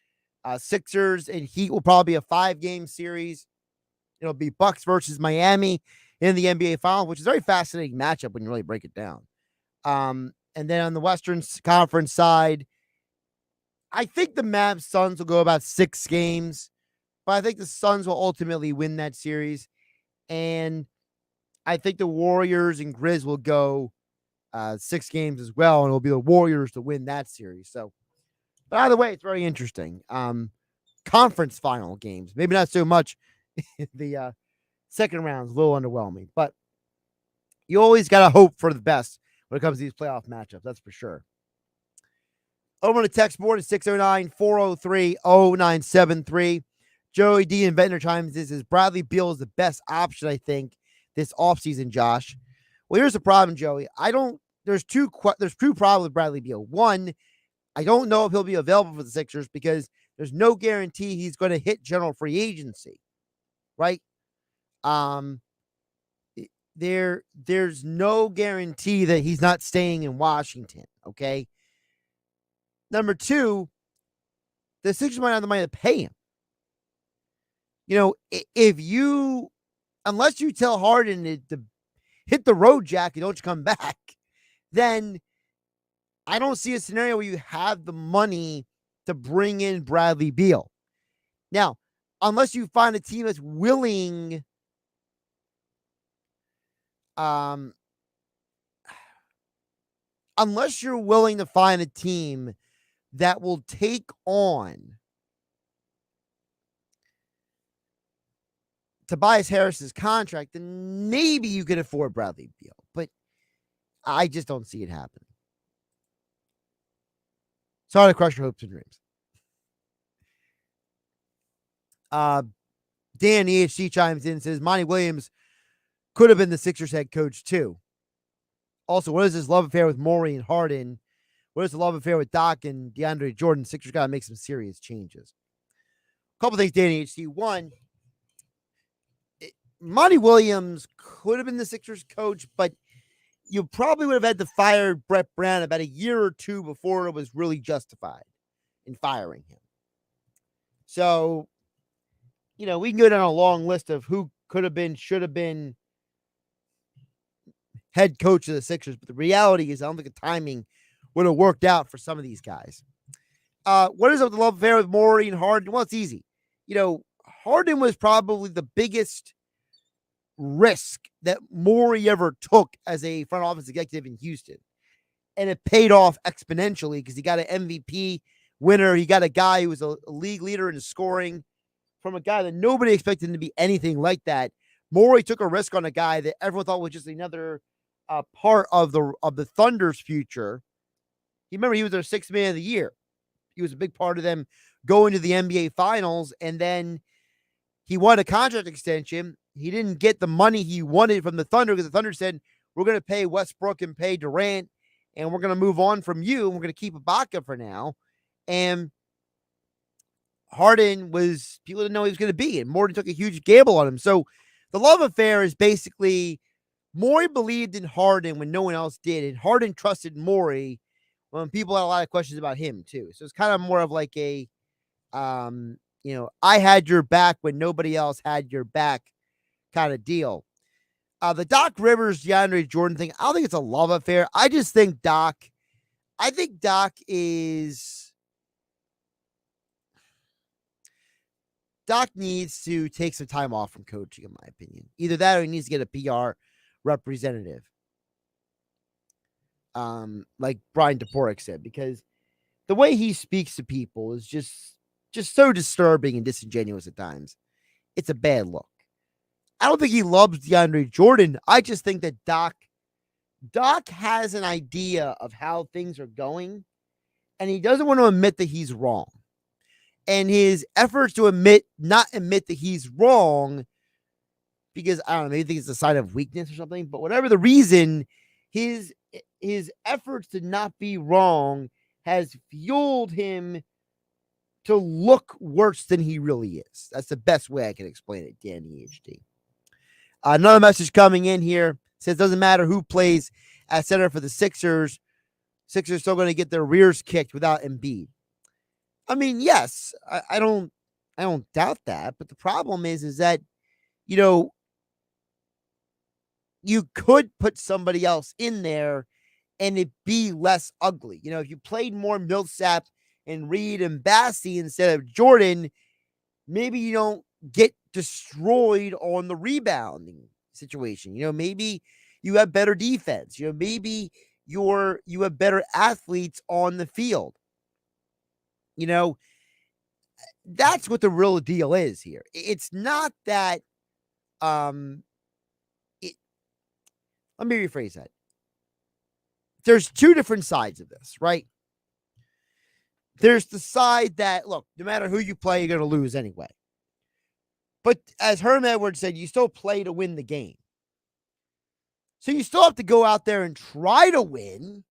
Sixers and Heat will probably be a 5-game series. It'll be Bucks versus Miami in the NBA Finals, which is a very fascinating matchup when you really break it down. And then on the Western Conference side, I think the Mavs Suns will go about 6 games, but I think the Suns will ultimately win that series. And I think the Warriors and Grizz will go 6 games as well, and it'll be the Warriors to win that series. So, but either way, it's very interesting. Conference final games, maybe not so much. The second round is a little underwhelming, but you always got to hope for the best when it comes to these playoff matchups. That's for sure. Over on the text board is 609-403-0973. Joey D. in Ventnor chimes in, says Bradley Beal is the best option, I think, this offseason, Josh. Well, here's the problem, Joey. There's two problems with Bradley Beal. One, I don't know if he'll be available for the Sixers because there's no guarantee he's going to hit general free agency, right? There's no guarantee that he's not staying in Washington, okay? Number two, the Sixers might not have the money to pay him. You know, unless you tell Harden to hit the road, Jack, and don't you come back, then I don't see a scenario where you have the money to bring in Bradley Beal. Now, unless you find a team that's willing, unless you're willing to find a team that will take on Tobias Harris's contract, then maybe you could afford Bradley Beal. But I just don't see it happening. Sorry to crush your hopes and dreams. Dan EHC chimes in and says Monty Williams could have been the Sixers head coach too. Also, what is this love affair with Morey and Harden? What is the love affair with Doc and DeAndre Jordan? Sixers got to make some serious changes. A couple things, Dan EHC. One, Monty Williams could have been the Sixers coach, but you probably would have had to fire Brett Brown about a year or two before it was really justified in firing him. So, you know, we can go down a long list of who could have been, should have been head coach of the Sixers, but the reality is I don't think the timing would have worked out for some of these guys. What is up with the love affair with Morey and Harden? Well, it's easy. You know, Harden was probably the biggest risk that Morey ever took as a front office executive in Houston. And it paid off exponentially because he got an MVP winner. He got a guy who was a league leader in scoring from a guy that nobody expected him to be anything like that. Morey took a risk on a guy that everyone thought was just another part of the Thunder's future. You remember he was their 6th man of the year. He was a big part of them going to the NBA Finals, and then he won a contract extension. He didn't get the money he wanted from the Thunder because the Thunder said, we're going to pay Westbrook and pay Durant, and we're going to move on from you, and we're going to keep Ibaka for now. And Harden people didn't know he was going to be, and Morey took a huge gamble on him. So the love affair is basically Morey believed in Harden when no one else did, and Harden trusted Morey when people had a lot of questions about him too. So it's kind of more of like a, I had your back when nobody else had your back kind of deal. The Doc Rivers, DeAndre Jordan thing, I don't think it's a love affair. I just think Doc needs to take some time off from coaching, in my opinion. Either that or he needs to get a PR representative. Like Bryan Toporek said, because the way he speaks to people is just so disturbing and disingenuous at times. It's a bad look. I don't think he loves DeAndre Jordan. I just think that Doc has an idea of how things are going, and he doesn't want to admit that he's wrong. And his efforts to not admit that he's wrong because I don't know, maybe think it's a sign of weakness or something. But whatever the reason, his efforts to not be wrong has fueled him to look worse than he really is. That's the best way I can explain it, Danny HD. Another message coming in here says, doesn't matter who plays at center for the Sixers. Sixers still going to get their rears kicked without Embiid. I mean, yes, I don't doubt that. But the problem is that, you know, you could put somebody else in there and it be less ugly. You know, if you played more Millsap and Reed and Bassey instead of Jordan, maybe you don't get destroyed on the rebounding situation. You know, maybe you have better defense. You know, maybe you have better athletes on the field. You know, that's what the real deal is here. It's not that let me rephrase that. There's two different sides of this, right? There's the side that, look, no matter who you play, you're going to lose anyway. But as Herm Edwards said, you still play to win the game. So you still have to go out there and try to win.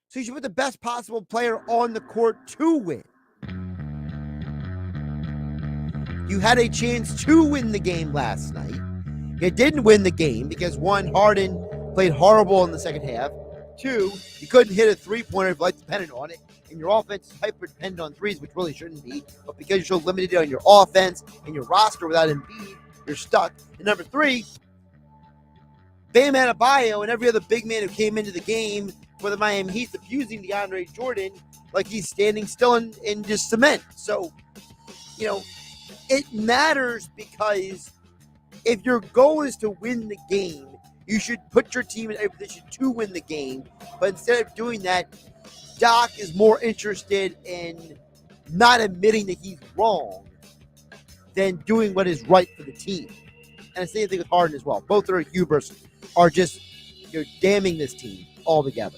So you should put the best possible player on the court to win. You had a chance to win the game last night. You didn't win the game because, one, Harden played horrible in the second half. Two, you couldn't hit a three-pointer if life depended on it. And your offense is hyper-dependent on threes, which really shouldn't be. But because you're so limited on your offense and your roster without Embiid, you're stuck. And number three, Bam Adebayo and every other big man who came into the game for the Miami Heat abusing DeAndre Jordan like he's standing still in just cement. So, you know, it matters because if your goal is to win the game, you should put your team in a position to win the game. But instead of doing that, Doc is more interested in not admitting that he's wrong than doing what is right for the team. And the same thing with Harden as well. Both their hubris are just, damning this team altogether.